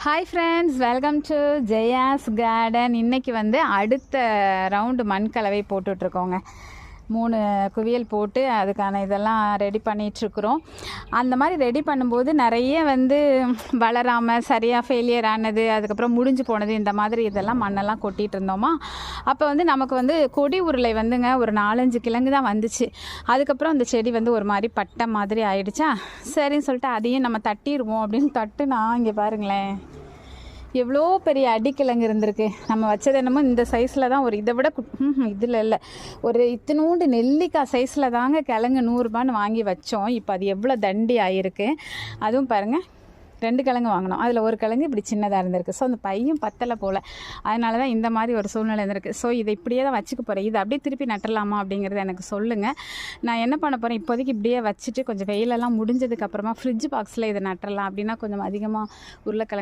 Hi friends, welcome to Jaya's garden. இன்றைக்கி வந்து அடுத்த ரவுண்டு மண் கலவை போட்டுட்ருக்கோங்க. 3 குவியல் போட்டு அதுக்கான இதெல்லாம் ரெடி பண்ணிகிட்ருக்குறோம். அந்த மாதிரி ரெடி பண்ணும்போது நிறைய வந்து வளராமல் சரியாக ஃபெயிலியர் ஆனது, அதுக்கப்புறம் முடிஞ்சு போனது, இந்த மாதிரி இதெல்லாம் மண்ணெல்லாம் கொட்டிகிட்டு இருந்தோமா. அப்போ வந்து நமக்கு வந்து கொடி உருளை வந்துங்க ஒரு 4-5 கிழங்கு தான் வந்துச்சு. அதுக்கப்புறம் அந்த செடி வந்து ஒரு மாதிரி பட்டை மாதிரி ஆயிடுச்சா. சரின்னு சொல்லிட்டு அதையும் நம்ம தட்டிடுவோம் அப்படின்னு தட்டுனா இங்கே பாருங்களேன், எவ்வளோ பெரிய அடிக்கிழங்கு இருந்திருக்கு. நம்ம வச்சது என்னமோ இந்த சைஸில் தான், ஒரு இதை விட இதில் இல்லை, ஒரு இத்தினூண்டு நெல்லிக்காய் சைஸில் தாங்க கிழங்கு 100 ரூபான்னு வாங்கி வச்சோம். இப்போ அது எவ்வளோ தண்டி ஆகிருக்கு. அதுவும் பாருங்கள், 2 கிழங்கு வாங்கினோம், அதில் ஒரு கிழங்கு இப்படி சின்னதாக இருந்திருக்கு. ஸோ அந்த பையும் பத்தலை போல், அதனால தான் இந்த மாதிரி ஒரு சூழ்நிலை இருந்திருக்கு. ஸோ இதை இப்படியே தான் வச்சுக்க போகிறேன். இதை அப்படியே திருப்பி நட்டலாமா அப்படிங்கிறத எனக்கு சொல்லுங்கள். நான் என்ன பண்ண போகிறேன், இப்போதைக்கு இப்படியே வச்சுட்டு கொஞ்சம் வெயிலெல்லாம் முடிஞ்சதுக்கப்புறமா ஃப்ரிட்ஜ் பாக்ஸில் இதை நட்டலாம். அப்படின்னா கொஞ்சம் அதிகமாக உருளைக்கிழங்கு